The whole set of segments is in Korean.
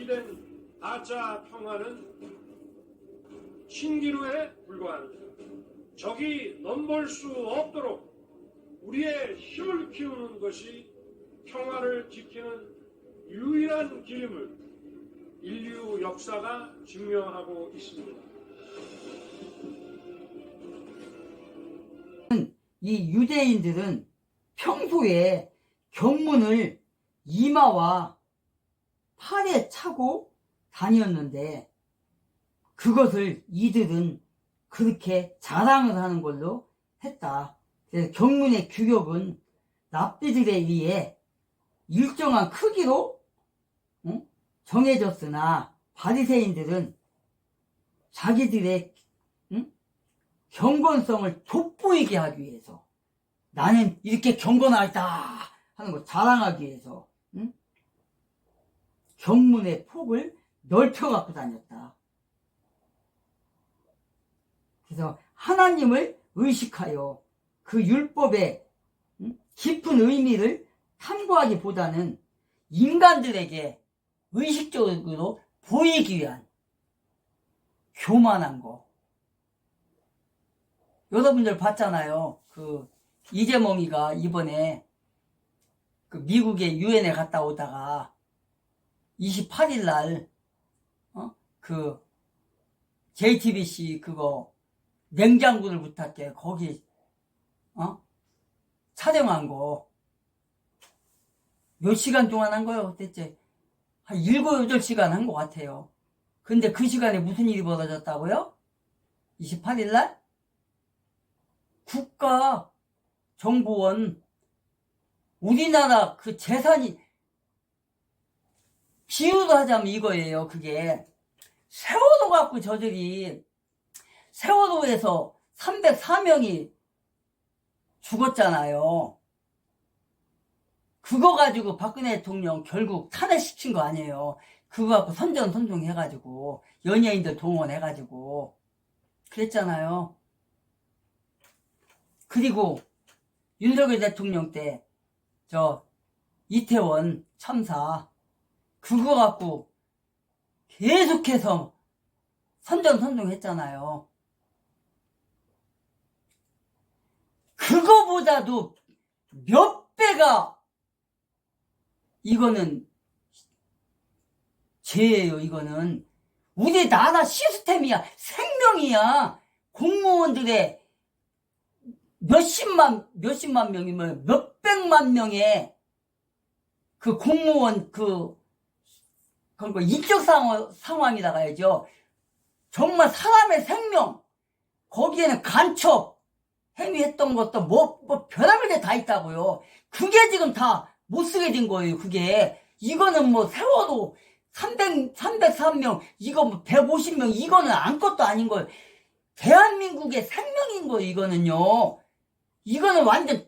기된 다자 평화는 신기루에 불과합니다. 적이 넘볼 수 없도록 우리의 힘을 키우는 것이 평화를 지키는 유일한 길임을 인류 역사가 증명하고 있습니다. 이 유대인들은 평소에 경문을 이마와 팔에 차고 다녔는데 그것을 이들은 그렇게 자랑을 하는 걸로 했다. 그래서 경문의 규격은 랍비들에 의해 일정한 크기로 정해졌으나 바리새인들은 자기들의 경건성을 돋보이게 하기 위해서 나는 이렇게 경건하다 하는 걸 자랑하기 위해서 경문의 폭을 넓혀 갖고 다녔다. 그래서 하나님을 의식하여 그 율법의 깊은 의미를 탐구하기보다는 인간들에게 의식적으로 보이기 위한 교만한 거. 여러분들 봤잖아요. 그 이재몽이가 이번에 그 미국의 유엔에 갔다 오다가 28일 날 그 JTBC 그거 냉장고를 부탁해 거기 촬영한 거 몇 시간 동안 한 거예요? 대체 한 7, 8시간 한 것 같아요. 근데 그 시간에 무슨 일이 벌어졌다고요? 28일 날 국가정보원 우리나라 그 재산이 비유를 하자면 이거예요. 그게 세월호 갖고 저들이 세월호에서 304명이 죽었잖아요. 그거 가지고 박근혜 대통령 결국 탄핵시킨 거 아니에요. 그거 갖고 선전선동 해가지고 연예인들 동원해가지고 그랬잖아요. 그리고 윤석열 대통령 때 저 이태원 참사 그거 갖고 계속해서 선전선동했잖아요. 그거보다도 몇 배가 이거는 죄예요. 이거는 우리나라 시스템이야. 생명이야. 공무원들의 몇십만 명이면 몇백만 명의 그 공무원 그런 거 인적 상황이라 가야죠. 정말 사람의 생명 거기에는 간첩 행위했던 것도 뭐 별의별 게 다 있다고요. 그게 지금 다 못 쓰게 된 거예요. 그게 이거는 뭐 세월호 303명 이거 뭐 150명 이거는 아무것도 아닌 거예요. 대한민국의 생명인 거예요. 이거는요. 이거는 완전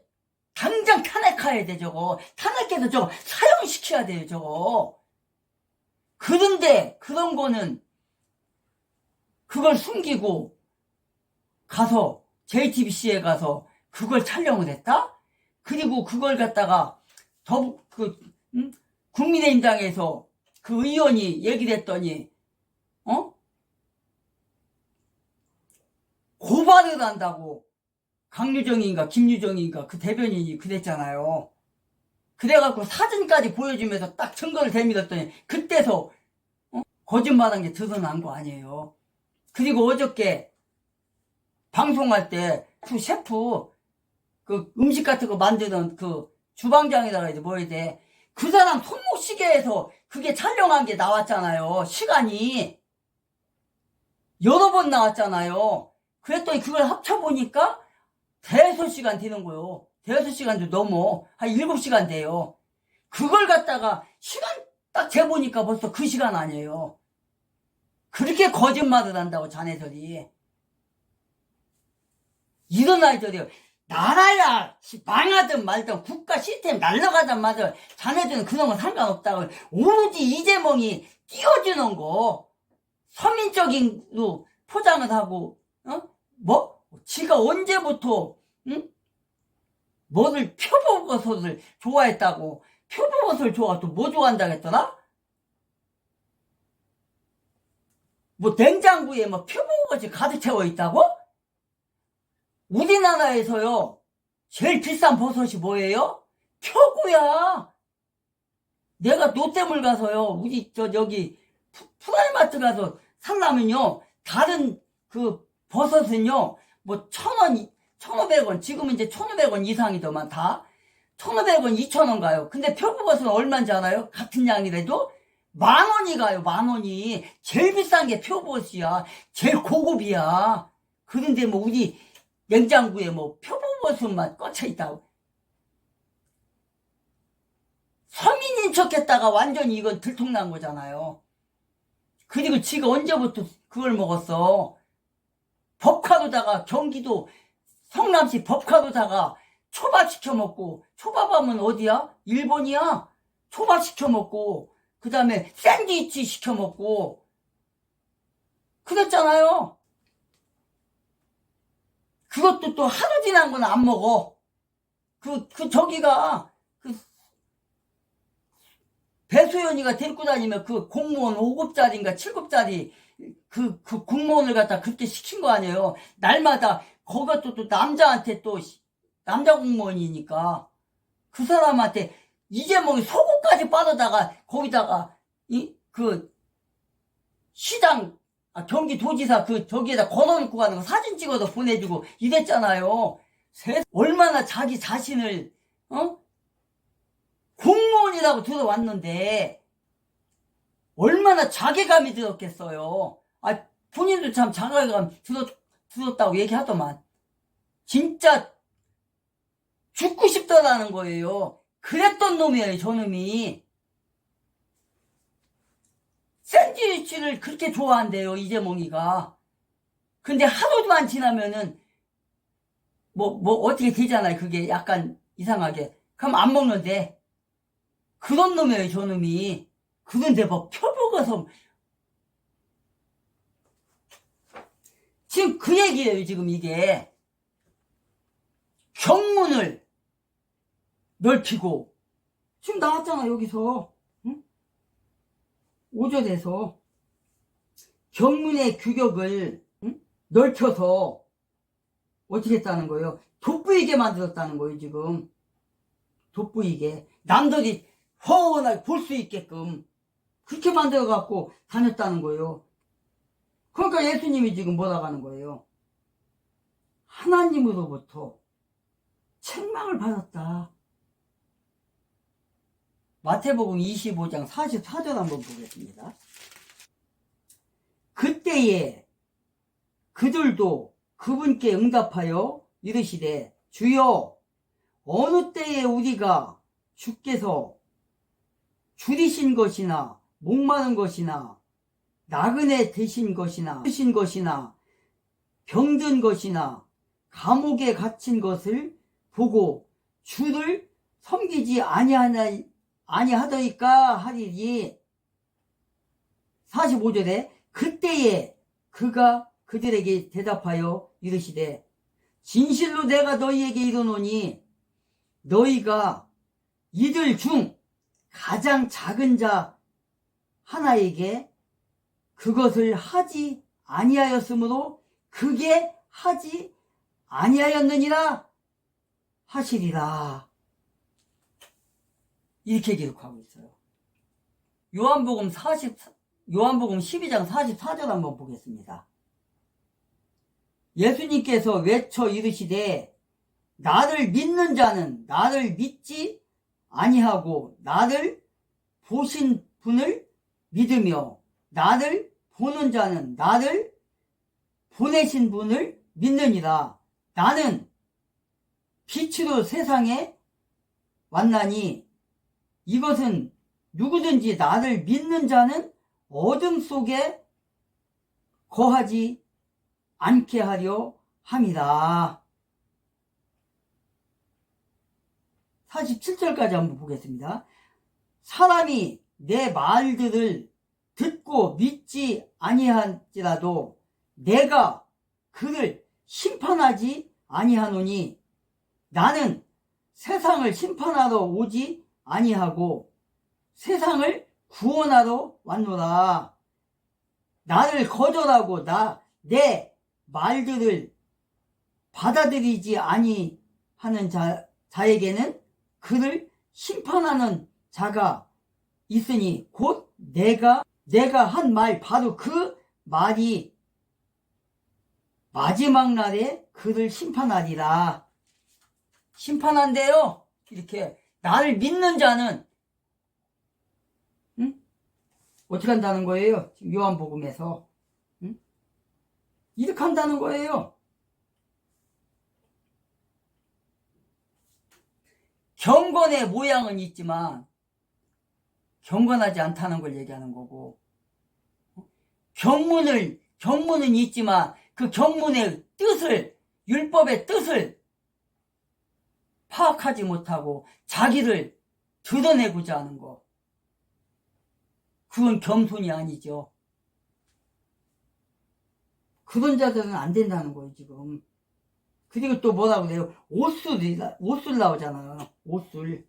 당장 탄핵해야 돼. 저거 탄핵해서 저거 사형시켜야 돼요. 저거. 그런데 그런 거는 그걸 숨기고 가서 JTBC에 가서 그걸 촬영을 했다? 그리고 그걸 갖다가 국민의힘당에서 그 의원이 얘기를 했더니 고발을 한다고 강유정인가 김유정인가 그 대변인이 그랬잖아요. 그래갖고 사진까지 보여주면서 딱 증거를 대밀었더니 그때서 거짓말한 게 드러난 거 아니에요. 그리고 어저께 방송할 때 그 셰프 그 음식 같은 거 만드는 그 주방장이라고 해야 돼 뭐야 돼. 그 사람 손목시계에서 그게 촬영한 게 나왔잖아요. 시간이 여러 번 나왔잖아요. 그랬더니 그걸 합쳐보니까 대여섯 시간 되는 거요. 대여섯 시간도 넘어. 한 7시간 돼요. 그걸 갖다가 시간 딱 재보니까 벌써 그 시간 아니에요. 그렇게 거짓말을 한다고 자네들이. 이런 아이들이요. 나라야 망하든 말든 국가 시스템 날라가든 말든 자네들은 그런 거 상관없다고. 오로지 이재명이 띄워주는 거 서민적인로 포장을 하고 지가 언제부터 뭐를 표보버섯을 좋아했다고. 표보버섯을 좋아하고 또 뭐 좋아한다고 했더라? 뭐 냉장고에 뭐 표고버섯이 가득 채워 있다고? 우리나라에서요 제일 비싼 버섯이 뭐예요? 표고야. 내가 롯데몰 가서요 우리 여기 프라이마트 가서 살라면요 다른 그 버섯은요 뭐 1,000원 1,500원 지금은 이제 1,500원 이상이더만 다 1,500원 2,000원 가요. 근데 표고버섯은 얼마인지 알아요? 같은 양이라도 10,000원이 가요. 10,000원이. 제일 비싼 게 표고버섯이야. 제일 고급이야. 그런데 뭐 우리 냉장고에 뭐 표고버섯만 꽂혀 있다고. 서민인 척했다가 완전히 이건 들통난 거잖아요. 그리고 지가 언제부터 그걸 먹었어? 법카로다가 경기도 성남시 법카로다가 초밥 시켜 먹고, 초밥하면 어디야? 일본이야. 초밥 시켜 먹고 그 다음에 샌드위치 시켜 먹고 그랬잖아요. 그것도 또 하루 지난 건 안 먹어. 저기가 배소연이가 데리고 다니면 그 공무원 5급짜리인가 7급짜리 그 공무원을 갖다 그렇게 시킨 거 아니에요. 날마다 그것도 또 남자한테 또 남자 공무원이니까 그 사람한테 이재명이 속옷까지 빠르다가 거기다가 그 시장 경기도지사 저기에다 걸어놓고 가는 거 사진 찍어서 보내주고 이랬잖아요. 얼마나 자기 자신을 공무원이라고 들어왔는데 얼마나 자괴감이 들었겠어요. 본인도 참 자괴감 들었다고 얘기하더만. 진짜 죽고 싶더라는 거예요. 그랬던 놈이에요, 저놈이. 샌드위치를 그렇게 좋아한대요, 이재몽이가. 근데 하루만 지나면은 어떻게 되잖아요. 그게 약간 이상하게. 그럼 안 먹는데. 그런 놈이에요, 저놈이. 그런데 뭐 표보고서 지금 그 얘기예요, 지금 이게. 경문을 넓히고 지금 나왔잖아, 여기서. 응? 5절에서 경문의 규격을 넓혀서 어떻게 했다는 거예요? 돋보이게 만들었다는 거예요, 지금. 돋보이게. 남들이 훤하게 볼 수 있게끔 그렇게 만들어갖고 다녔다는 거예요. 그러니까 예수님이 지금 뭐라고 하는 거예요? 하나님으로부터 책망을 받았다. 마태복음 25장 44절 한번 보겠습니다. 그때에 그들도 그분께 응답하여 이르시되 주여 어느 때에 우리가 주께서 줄이신 것이나 목마른 것이나 나그네 되신 것이나 병든 것이나 감옥에 갇힌 것을 보고 주를 섬기지 아니하더이까 하리니. 45절에 그때에 그가 그들에게 대답하여 이르시되 진실로 내가 너희에게 이르노니 너희가 이들 중 가장 작은 자 하나에게 그것을 하지 아니하였으므로 그게 하지 아니하였느니라 하시리라. 이렇게 기록하고 있어요. 요한복음 12장 44절 한번 보겠습니다. 예수님께서 외쳐 이르시되 나를 믿는 자는 나를 믿지 아니하고 나를 보신 분을 믿으며 나를 보는 자는 나를 보내신 분을 믿느니라. 나는 빛으로 세상에 왔나니 이것은 누구든지 나를 믿는 자는 어둠 속에 거하지 않게 하려 함이라. 47절까지 한번 보겠습니다. 사람이 내 말들을 듣고 믿지 아니할지라도 내가 그를 심판하지 아니하노니 나는 세상을 심판하러 오지 아니하고 세상을 구원하러 왔노라. 나를 거절하고 내 말들을 받아들이지 아니하는 자에게는 그를 심판하는 자가 있으니 곧 내가 한 말 바로 그 말이 마지막 날에 그를 심판하리라. 심판한대요. 이렇게 나를 믿는 자는 어떻게 한다는 거예요? 지금 요한복음에서 이렇게 한다는 거예요. 경건의 모양은 있지만 경건하지 않다는 걸 얘기하는 거고, 경문은 있지만 그 경문의 뜻을, 율법의 뜻을 파악하지 못하고 자기를 드러내고자 하는 거, 그건 겸손이 아니죠. 그런 자들은 안 된다는 거예요, 지금. 그리고 또 뭐라고 그래요? 옷술 나오잖아요. 옷술.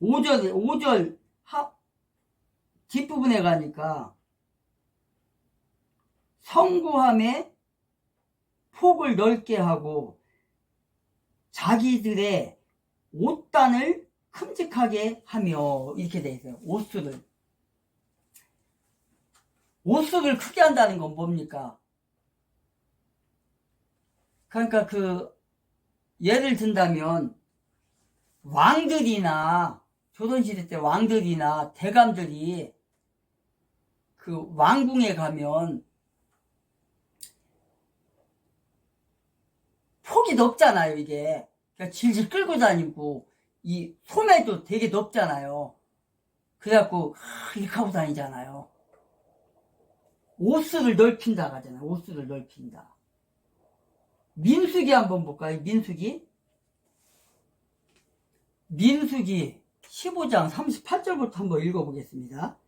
5절 뒷부분에 가니까 성구함에 폭을 넓게 하고 자기들의 옷단을 큼직하게 하며, 이렇게 돼 있어요. 옷술을 크게 한다는 건 뭡니까? 그러니까 예를 든다면 왕들이나 조선시대 때 왕들이나 대감들이 그 왕궁에 가면 폭이 넓잖아요, 이게. 그러니까 질질 끌고 다니고, 이 소매도 되게 넓잖아요. 그래갖고, 이렇게 하고 다니잖아요. 옷술을 넓힌다 하잖아요. 옷술을 넓힌다. 민수기 한번 볼까요? 민수기 15장 38절부터 한번 읽어보겠습니다.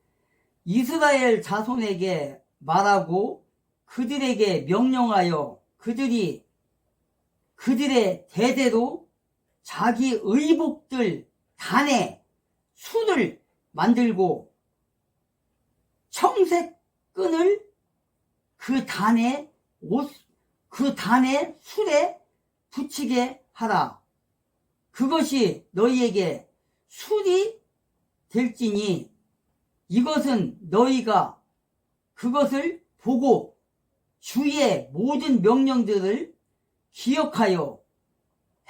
이스라엘 자손에게 말하고 그들에게 명령하여 그들의 대대로 자기 의복들 단에 술을 만들고 청색 끈을 그 단에 술에 붙이게 하라. 그것이 너희에게 술이 될지니 이것은 너희가 그것을 보고 주의 모든 명령들을 기억하여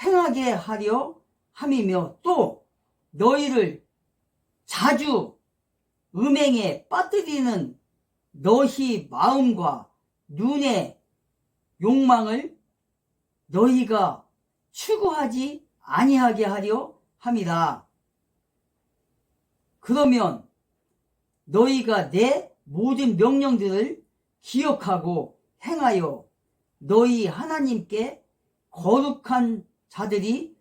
행하게 하려 함이며, 또 너희를 자주 음행에 빠뜨리는 너희 마음과 눈의 욕망을 너희가 추구하지 아니하게 하려 함이라. 그러면 너희가 내 모든 명령들을 기억하고 행하여 너희 하나님께 거룩한 자들이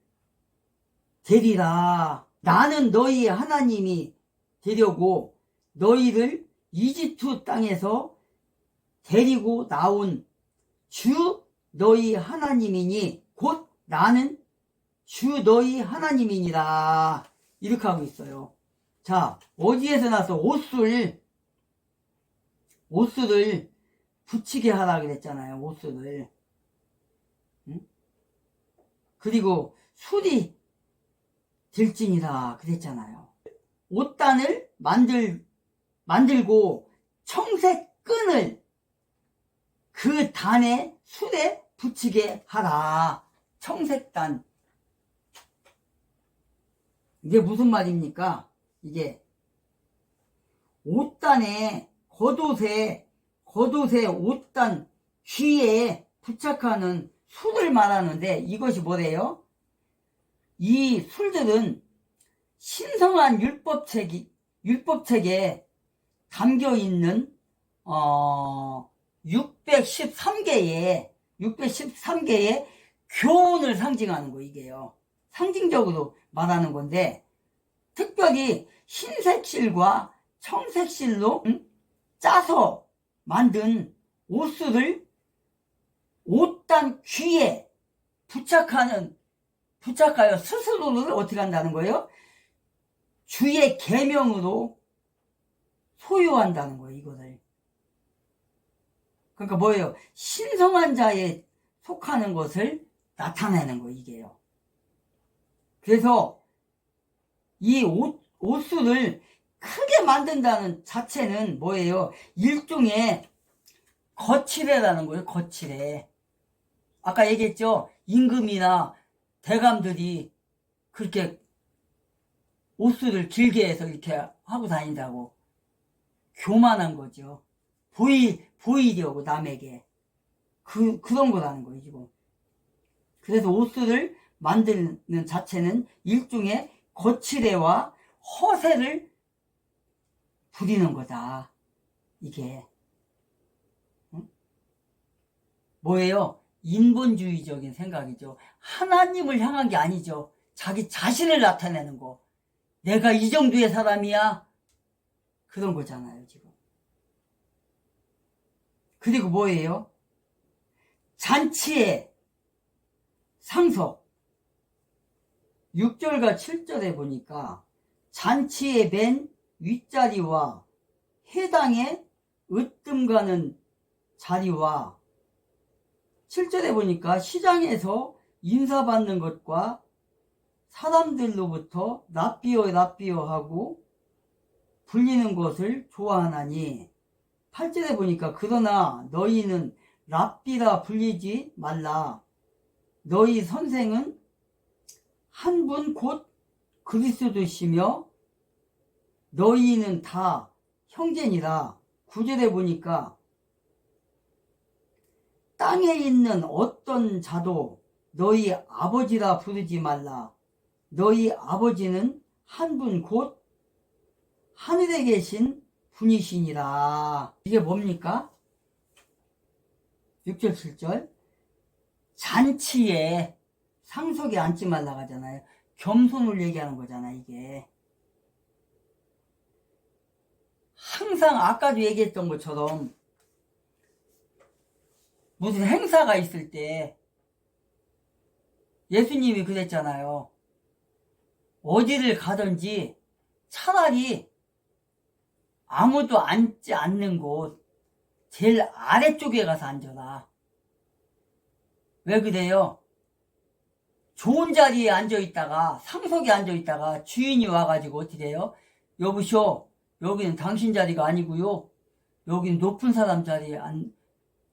되리라. 나는 너희 하나님이 되려고 너희를 이집트 땅에서 데리고 나온 주 너희 하나님이니 곧 나는 주 너희 하나님이니라. 이렇게 하고 있어요. 자, 어디에서 나서 옷술을 붙이게 하라 그랬잖아요. 옷술을. 그리고 술이 들지니라 그랬잖아요. 옷단을 만들고 청색 끈을 그 단에 술에 붙이게 하라. 청색단. 이게 무슨 말입니까? 이게 옷단에 겉옷에 옷단 귀에 부착하는 술을 말하는데, 이것이 뭐래요? 이 술들은 신성한 율법책에 담겨 있는 613개의 교훈을 상징하는 거, 이게요. 상징적으로 말하는 건데, 특별히 흰색실과 청색실로 짜서 만든 옷술을 옷단 귀에 부착하여 스스로를 어떻게 한다는 거예요? 주의 계명으로 소유한다는 거예요, 이거를. 그러니까 뭐예요? 신성한 자에 속하는 것을 나타내는 거, 이게요. 그래서 이 옷수를 크게 만든다는 자체는 뭐예요? 일종의 거칠애라는 거예요, 거칠애. 아까 얘기했죠? 임금이나 대감들이 그렇게 옷수를 길게 해서 이렇게 하고 다닌다고. 교만한 거죠. 보이려고 남에게. 그런 거라는 거예요, 지금. 그래서 옷수를 만드는 자체는 일종의 거칠애와 허세를 부리는 거다. 이게. 응? 뭐예요? 인본주의적인 생각이죠. 하나님을 향한 게 아니죠. 자기 자신을 나타내는 거. 내가 이 정도의 사람이야. 그런 거잖아요, 지금. 그리고 뭐예요? 잔치의 상석. 6절과 7절에 보니까 잔치의 맨 윗자리와 해당에 으뜸가는 자리와 7절에 보니까 시장에서 인사받는 것과 사람들로부터 랍비어 하고 불리는 것을 좋아하나니 8절에 보니까 그러나 너희는 랍비라 불리지 말라. 너희 선생은 한 분 곧 그리스도시며 너희는 다 형제니라. 9절에 보니까 땅에 있는 어떤 자도 너희 아버지라 부르지 말라. 너희 아버지는 한 분 곧 하늘에 계신 분이시니라. 이게 뭡니까? 6절 7절 잔치에 상석에 앉지 말라 하잖아요. 겸손을 얘기하는 거잖아요, 이게. 항상 아까도 얘기했던 것처럼 무슨 행사가 있을 때 예수님이 그랬잖아요. 어디를 가든지 차라리 아무도 앉지 않는 곳 제일 아래쪽에 가서 앉아라. 왜 그래요? 좋은 자리에 앉아있다가 상석에 앉아있다가 주인이 와가지고 어떻게 해요? 여보쇼, 여기는 당신 자리가 아니고요. 여기는 높은 사람 자리에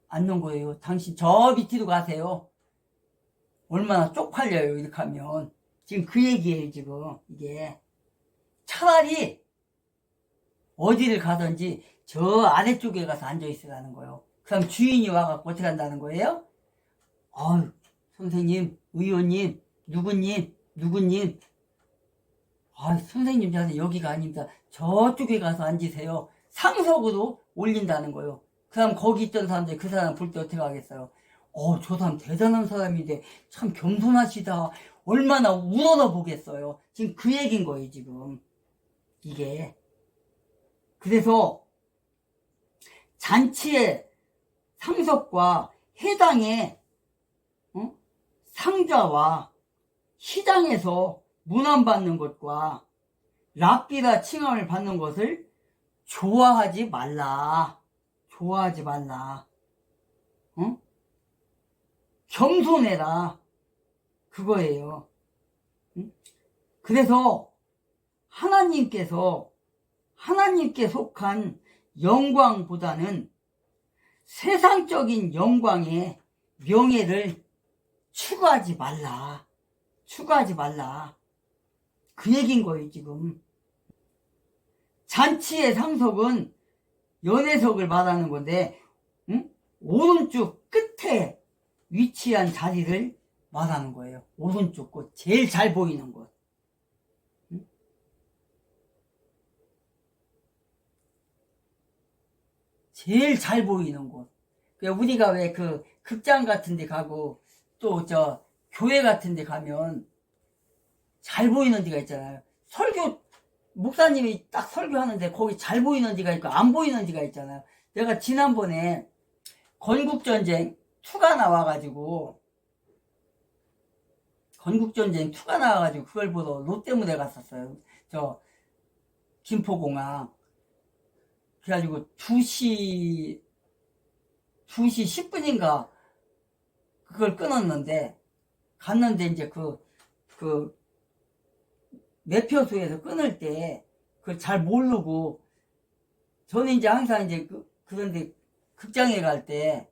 앉는 거예요. 당신 저 밑으로 가세요. 얼마나 쪽팔려요, 이렇게 하면. 지금 그 얘기예요, 지금. 이게. 차라리 어디를 가든지 저 아래쪽에 가서 앉아있으라는 거예요. 그럼 주인이 와갖고 어떻게 한다는 거예요? 아유, 선생님, 의원님, 누구님. 아, 선생님 자세 여기가 아닙니다. 저쪽에 가서 앉으세요. 상석으로 올린다는 거예요. 그럼 거기 있던 사람들이 그 사람 볼 때 어떻게 하겠어요? 저 사람 대단한 사람인데 참 겸손하시다. 얼마나 우러러 보겠어요. 지금 그 얘기인 거예요, 지금. 이게. 그래서 잔치의 상석과 해당의 상자와 시장에서 문안받는 것과 랍비라 칭함을 받는 것을 좋아하지 말라. 좋아하지 말라. 겸손해라. 그거예요. 그래서 하나님께 속한 영광보다는 세상적인 영광의 명예를 추구하지 말라. 그 얘기인 거예요, 지금. 잔치의 상석은 연회석을 말하는 건데, 오른쪽 끝에 위치한 자리를 말하는 거예요. 오른쪽 곳, 제일 잘 보이는 곳. 제일 잘 보이는 곳. 우리가 왜 그 극장 같은 데 가고 또 교회 같은 데 가면 잘 보이는 데가 있잖아요. 목사님이 딱 설교하는데 거기 잘 보이는 데가 있고 안 보이는 데가 있잖아요. 내가 지난번에 건국전쟁 2가 나와가지고 그걸 보러 롯데무대 갔었어요. 김포공항. 그래가지고 2시 10분인가 그걸 끊었는데, 갔는데 이제 그 매표소에서 끊을 때 그걸 잘 모르고, 저는 이제 항상 이제 그런데 극장에 갈 때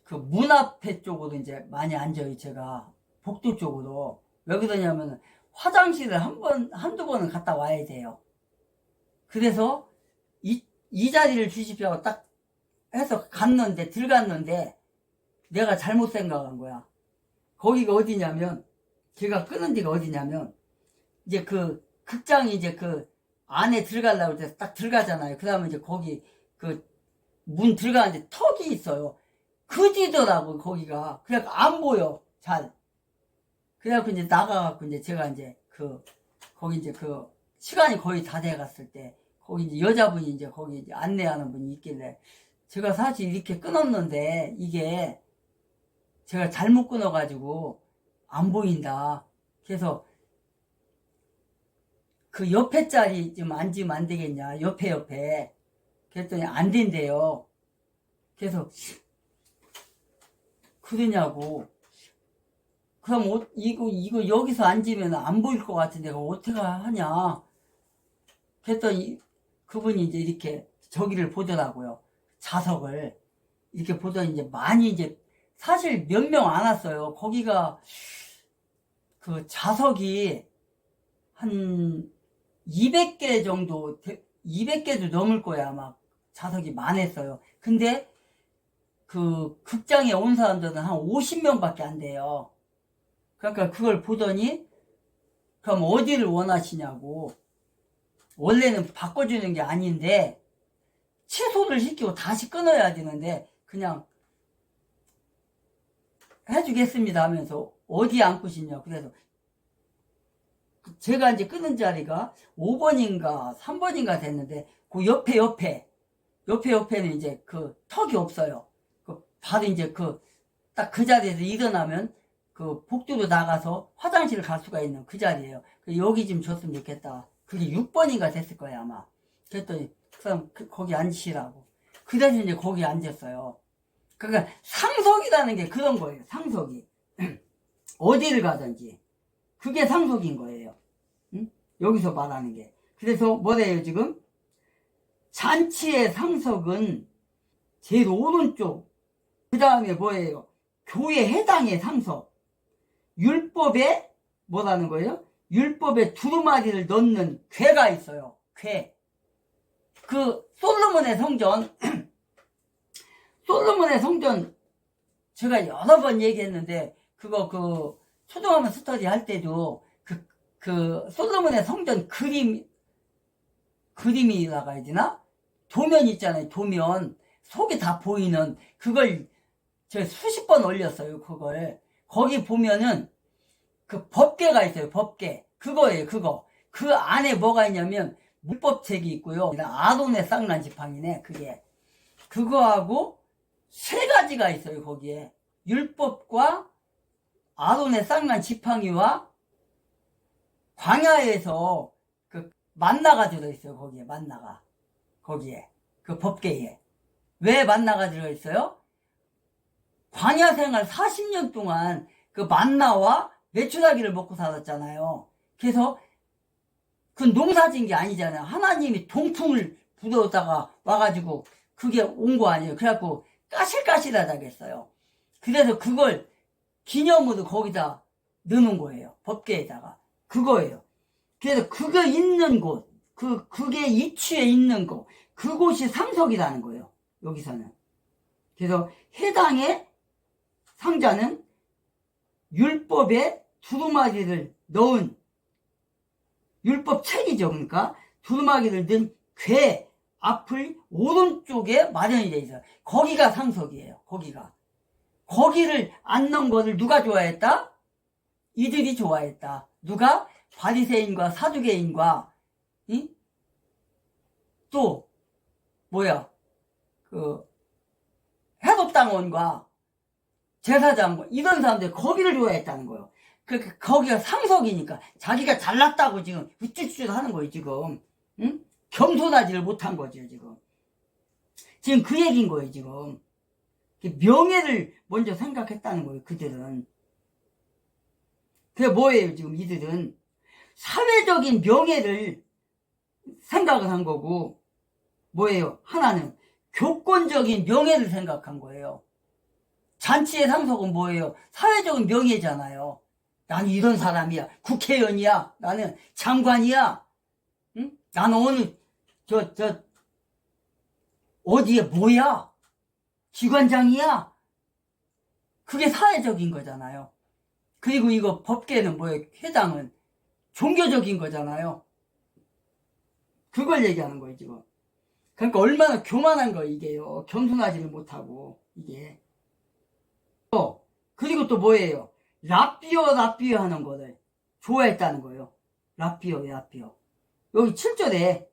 그 문 앞에 쪽으로 이제 많이 앉아요, 제가. 복도 쪽으로. 왜 그러냐면 화장실을 한두 번은 갔다 와야 돼요. 그래서 이 자리를 주십시오 하고 딱 해서 들어갔는데 내가 잘못 생각한 거야. 거기가 어디냐면, 제가 끊은 데가 어디냐면, 이제 그 극장이 이제 그 안에 들어가려고 해서 딱 들어가잖아요. 그 다음에 이제 거기 그 문 들어가는데 턱이 있어요. 그 뒤더라고, 거기가. 그래갖고 안 보여, 잘. 그래갖고 이제 나가갖고 이제 제가 이제 거기 이제 시간이 거의 다 돼갔을 때, 거기 이제 여자분이 이제 거기 이제 안내하는 분이 있길래, 제가 사실 이렇게 끊었는데, 이게 제가 잘못 끊어가지고 안 보인다. 그래서 그 옆에 자리 좀 앉으면 안 되겠냐, 옆에. 그랬더니 안 된대요. 그래서, 그러냐고. 그럼 이거 여기서 앉으면 안 보일 것 같은데 어떻게 하냐. 그랬더니 그분이 이제 이렇게 저기를 보더라고요. 자석을. 이렇게 보더니 이제 많이 이제, 사실 몇 명 안 왔어요. 거기가 그 자석이 한 200개 정도, 200개도 넘을 거야, 아마. 자석이 많았어요. 근데 그 극장에 온 사람들은 한 50명밖에 안 돼요. 그러니까 그걸 보더니, 그럼 어디를 원하시냐고. 원래는 바꿔주는 게 아닌데 취소를 시키고 다시 끊어야 되는데 그냥 해주겠습니다 하면서 어디 앉고 싶냐고. 그래서 제가 이제 끊은 자리가 5번인가 3번인가 됐는데, 그 옆에는 이제 그 턱이 없어요. 바로 이제 딱 그 자리에서 일어나면 그 복도로 나가서 화장실을 갈 수가 있는 그 자리예요. 여기 좀 줬으면 좋겠다. 그게 6번인가 됐을 거예요, 아마. 그랬더니 그 사람 거기 앉으시라고. 그래서 이제 거기 앉았어요. 그러니까 상석이라는 게 그런 거예요, 상석이. 어디를 가든지. 그게 상석인 거예요. 응? 여기서 말하는 게. 그래서 뭐래요, 지금? 잔치의 상석은 제일 오른쪽. 그 다음에 뭐예요? 교회 해당의 상석. 율법에 뭐라는 거예요? 율법에 두루마리를 넣는 궤가 있어요. 궤. 그 솔로몬의 성전 솔로몬의 성전 제가 여러 번 얘기했는데, 그거 초등학교 스터디 할 때도 그 솔로몬의 성전 그림이라고 해야 되나? 도면 있잖아요. 도면 속이 다 보이는 그걸 제가 수십 번 올렸어요. 그걸 거기 보면은 그 법궤가 있어요. 법궤. 그거예요. 그거. 그 안에 뭐가 있냐면 율법책이 있고요. 아론의 쌍난 지팡이네. 그게. 그거하고 세 가지가 있어요. 거기에. 율법과 아론의 쌍난 지팡이와 광야에서 그 만나가 들어있어요. 거기에. 만나가. 거기에. 그 법궤에. 왜 만나가 들어있어요? 광야 생활 40년 동안 그 만나와 메추라기를 먹고 살았잖아요. 그래서 그 농사진 게 아니잖아요. 하나님이 동풍을 불어다가 와가지고 그게 온 거 아니에요. 그래갖고 까실까실하다겠어요. 그래서 그걸 기념으로 거기다 넣는 거예요. 법궤에다가. 그거예요. 그래서 그게 있는 곳, 그게 이치에 있는 곳, 그곳이 상석이라는 거예요. 여기서는. 그래서 해당의 상자는 율법에 두루마기를 넣은 율법 책이죠. 그러니까 두루마기를 넣은 궤 앞을 오른쪽에 마련이 되어 있어요. 거기가 상석이에요. 거기를 안 넣은 거를 누가 좋아했다? 이들이 좋아했다. 누가? 바리새인과 사두개인과 또 뭐야? 헤롯 당원과 제사장 이런 사람들이 거기를 좋아했다는 거예요. 거기가 상석이니까 자기가 잘났다고 지금 우쭈쭈 하는 거예요. 지금. 응? 겸손하지를 못한 거죠, 지금. 지금 그 얘기인 거예요, 지금. 명예를 먼저 생각했다는 거예요, 그들은. 그게 뭐예요, 지금 이들은? 사회적인 명예를 생각을 한 거고, 뭐예요? 하나는 교권적인 명예를 생각한 거예요. 잔치의 상속은 뭐예요? 사회적인 명예잖아요. 나는 이런 사람이야. 국회의원이야. 나는 장관이야. 응? 나는 어느, 어디에 뭐야? 기관장이야? 그게 사회적인 거잖아요. 그리고 이거 법계는 뭐예요? 회장은 종교적인 거잖아요. 그걸 얘기하는 거예요, 지금. 그러니까 얼마나 교만한 거, 이게요. 겸손하지를 못하고, 이게. 그리고 또 뭐예요? 라삐어 하는 거를 좋아했다는 거예요. 라삐어. 여기 7절에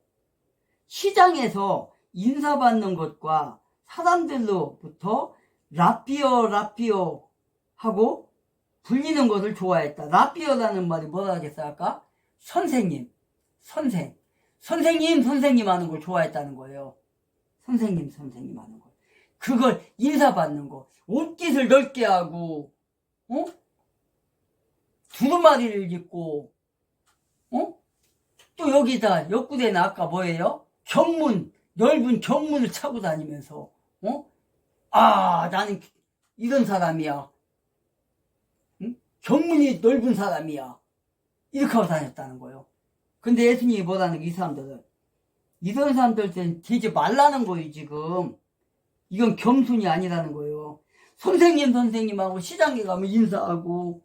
시장에서 인사받는 것과 사람들로부터 라삐어 하고 불리는 것을 좋아했다. 라삐어라는 말이 뭐라 하겠어요, 아까? 선생님 하는 걸 좋아했다는 거예요. 선생님 하는 거. 그걸 인사받는 거. 옷깃을 넓게 하고, 두루마리를 입고, 또 여기다, 옆구리에는 아까 뭐예요? 넓은 경문을 차고 다니면서, 나는 이런 사람이야. 경문이 넓은 사람이야. 이렇게 하고 다녔다는 거예요. 근데 예수님이 뭐라는 게 이 사람들은, 이런 사람들한테는 되지 말라는 거예요, 지금. 이건 겸손이 아니라는 거예요. 선생님하고 시장에 가면 인사하고,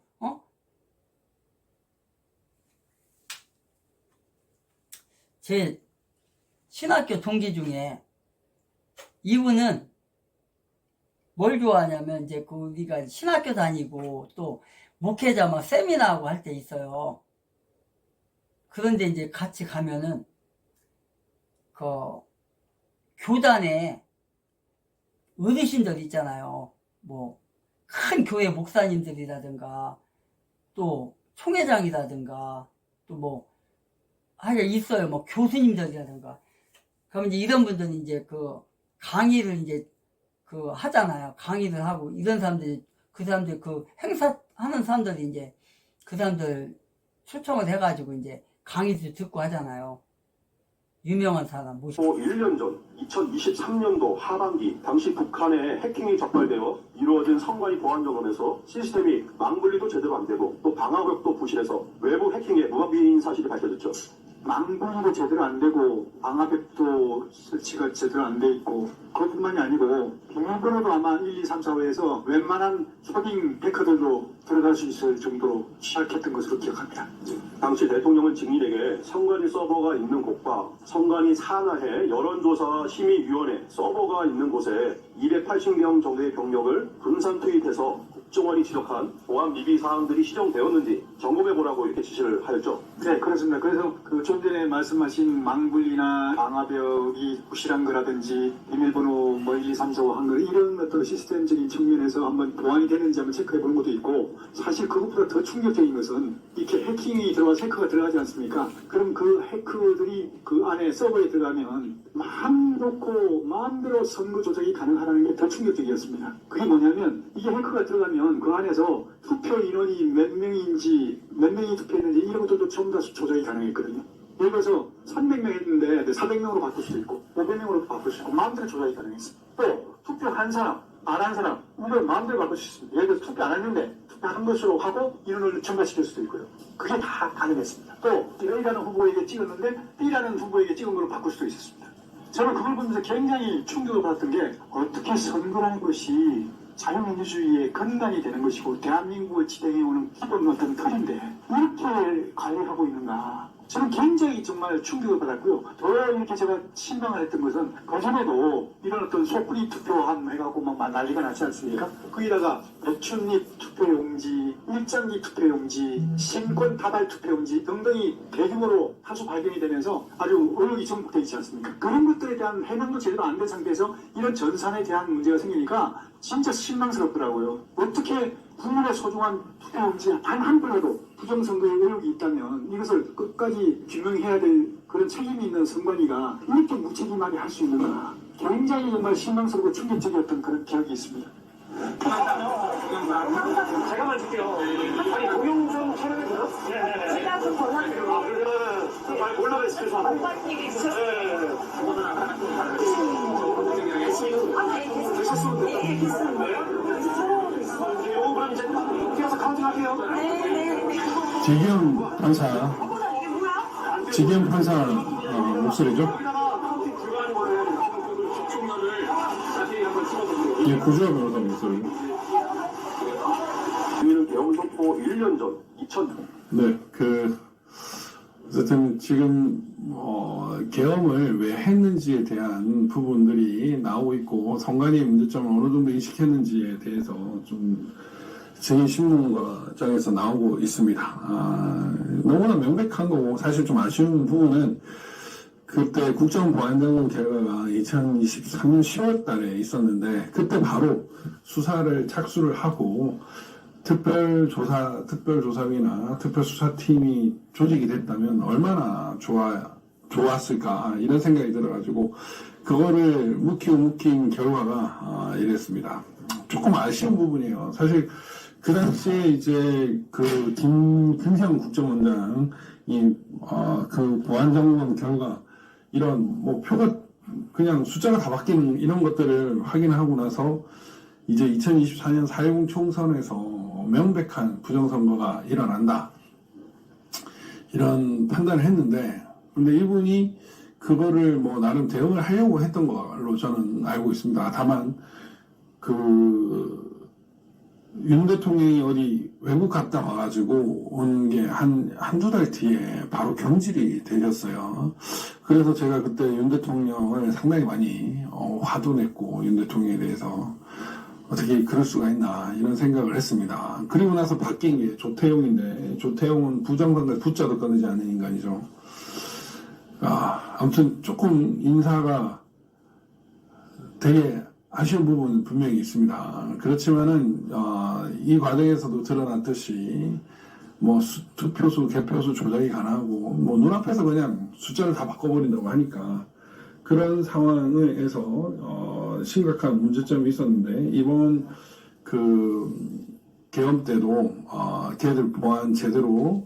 제 신학교 동기 중에 이분은 뭘 좋아하냐면, 이제 우리가 신학교 다니고 또 목회자 막 세미나하고 할 때 있어요. 그런데 이제 같이 가면은, 교단에 어르신들 있잖아요. 뭐, 큰 교회 목사님들이라든가, 또 총회장이라든가, 또 뭐, 있어요. 뭐, 교수님들이라든가. 그럼 이제 이런 분들은 이제 강의를 이제 하잖아요. 강의를 하고, 이런 사람들이, 그 사람들 행사 하는 사람들이 이제 그 사람들 초청을 해가지고 이제 강의도 듣고 하잖아요. 유명한 사람 모시고. 1년 전 2023년도 하반기 당시 북한의 해킹이 적발되어 이루어진 선관위 보안 점검에서 시스템이 망분리도 제대로 안 되고 또 방화벽도 부실해서 외부 해킹에 무방비인 사실이 밝혀졌죠. 망분리도 제대로 안 되고 방화벽도 설치가 제대로 안 돼 있고 그것뿐만이 아니고 비밀번호도 아마 1, 2, 3, 4호에서 웬만한 초딩 해커들도 들어갈 수 있을 정도로 취약했던 것으로 기억합니다. 당시 대통령은 직밀에게 선관위 서버가 있는 곳과 선관위 산하의 여론조사 심의위원회 서버가 있는 곳에 280명 정도의 병력을 분산 투입해서 국정원이 지적한 보안 미비 사항들이 시정되었는지 점검해보라고 이렇게 지시를 하였죠. 네, 그렇습니다. 그래서 좀 전에 말씀하신 망분리나 방화벽이 부실한 거라든지 비밀번호 1, 2, 3, 4, 5 한 거 이런 어떤 시스템적인 측면에서 한번 보완이 되는지 한번 체크해 보는 것도 있고 사실 그것보다 더 충격적인 것은 이렇게 해킹이 들어가서 해커가 들어가지 않습니까? 그럼 그 해커들이 그 안에 서버에 들어가면 마음 놓고 마음대로 선거 조작이 가능하다는 게 더 충격적이었습니다. 그게 뭐냐면 이게 해커가 들어가면 그 안에서 투표 인원이 몇 명이 투표했는지 이런 것들도 전부 다 조작이 가능했거든요. 예를 들어서 300명 했는데 400명으로 바꿀 수도 있고 500명으로 바꿀 수 있고 마음대로 조작이 가능했어요. 또 투표한 사람, 안 한 사람 이걸 마음대로 바꿀 수 있습니다. 예를 들어서 투표 안 했는데 투표한 것으로 하고 인원을 증가시킬 수도 있고요. 그게 다 가능했습니다. 또 A라는 후보에게 찍었는데 B라는 후보에게 찍은 걸로 바꿀 수도 있었습니다. 저는 그걸 보면서 굉장히 충격을 받았던 게 어떻게 선거라는 것이 자유민주주의의 근간이 되는 것이고 대한민국을 지탱해오는 기본 어떤 틀인데 이렇게 관리하고 있는가. 저는 굉장히 정말 충격을 받았고요. 더 이렇게 제가 실망을 했던 것은 그전에도 이런 어떤 속구리 투표함 해갖고 막 난리가 났지 않습니까? 거기다가 배춧잎 투표용지, 일장기 투표용지, 신권 다발 투표용지 등등이 대규모로 다수 발견이 되면서 아주 의혹이 전복되어 있지 않습니까? 그런 것들에 대한 해명도 제대로 안 된 상태에서 이런 전산에 대한 문제가 생기니까 진짜 실망스럽더라고요. 어떻게 국민의 소중한 투표용지 단 한 건이라도 부정선거의 의혹이 있다면 이것을 끝까지 규명해야 될 그런 책임이 있는 선관위가 이렇게 무책임하게 할 수 있는가. 굉장히 정말 실망스럽고 충격적이었던 그런 기억이 있습니다. 제가 말할게요. 아니 동영상 촬영해 줘요? 네네네. 제가 좀 전화드려요. 말 몰라가지고 오빠님이 있어요. 예, 됐습니다. 이거 그럼 이제 뛰어서 카운팅할게요. 지기현 판사, 이게 뭐야? 지기현 판사 목소리죠? 카운팅 불가하는 거를 집중력을 자세히 한번 찍어보세요. 예, 구주아 변호사 목소리죠? 유일은 계엄 선포 1년 전 2000. 네, 어쨌든 지금 계엄을 왜 했는지에 대한 부분들이 나오고 있고 선관위의 문제점을 어느 정도 인식했는지에 대해서 좀 증인 신문과장에서 나오고 있습니다. 너무나 명백한 거고 사실 좀 아쉬운 부분은 그때 국정보안장관 결과가 2023년 10월 달에 있었는데 그때 바로 수사를 착수를 하고 특별조사위나 특별수사팀이 조직이 됐다면 얼마나 좋았을까 이런 생각이 들어가지고 그거를 묵힌 결과가 이랬습니다. 조금 아쉬운 부분이에요. 사실 그 당시에 이제 그 김근형 국정원장이 그 보안장관 결과 이런 뭐 표가 그냥 숫자가 다 바뀌는 이런 것들을 확인하고 나서 이제 2024년 4.10 총선에서 명백한 부정선거가 일어난다. 이런 판단을 했는데, 근데 이분이 그거를 뭐 나름 대응을 하려고 했던 걸로 저는 알고 있습니다. 다만, 윤 대통령이 어디 외국 갔다 와가지고 온 게 한두 달 뒤에 바로 경질이 되셨어요. 그래서 제가 그때 윤 대통령을 상당히 많이 화도 냈고, 윤 대통령에 대해서 어떻게 그럴 수가 있나 이런 생각을 했습니다. 그리고 나서 바뀐 게 조태용인데 조태용은 부정선거 부자도 꺼내지 않는 인간이죠. 아무튼 조금 인사가 되게 아쉬운 부분은 분명히 있습니다. 그렇지만은 이 과정에서도 드러났듯이 뭐 투표수, 개표수 조작이 가능하고 뭐 눈앞에서 그냥 숫자를 다 바꿔버린다고 하니까 그런 상황에서 심각한 문제점이 있었는데 이번 계엄 때도 걔들 보안 제대로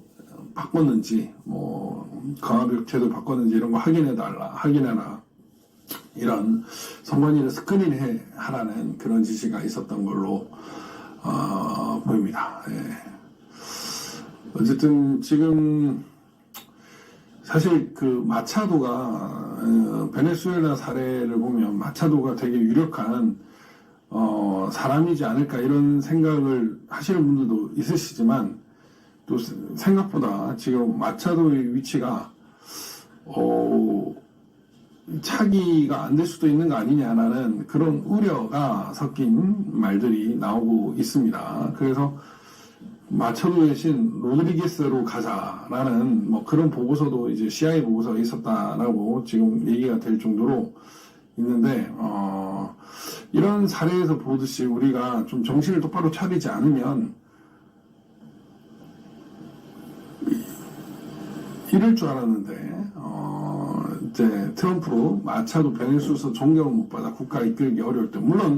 바꿨는지 뭐 강압력 제대로 바꿨는지 이런 거 확인해라 이런 선관위를 스크린해 하라는 그런 지시가 있었던 걸로 보입니다. 예. 어쨌든 지금 사실 마차도가 베네수엘라 사례를 보면 마차도가 되게 유력한 사람이지 않을까 이런 생각을 하시는 분들도 있으시지만 또 생각보다 지금 마차도의 위치가 차기가 안 될 수도 있는 거 아니냐라는 그런 우려가 섞인 말들이 나오고 있습니다. 그래서 마차도의 신 로드리게스로 가자라는 뭐 그런 보고서도 이제 CIA 보고서가 있었다라고 지금 얘기가 될 정도로 있는데 이런 사례에서 보듯이 우리가 좀 정신을 똑바로 차리지 않으면 이럴 줄 알았는데 이제 트럼프로 마차도 베네수엘에서 존경을 못 받아 국가 이끌기 어려울 때 물론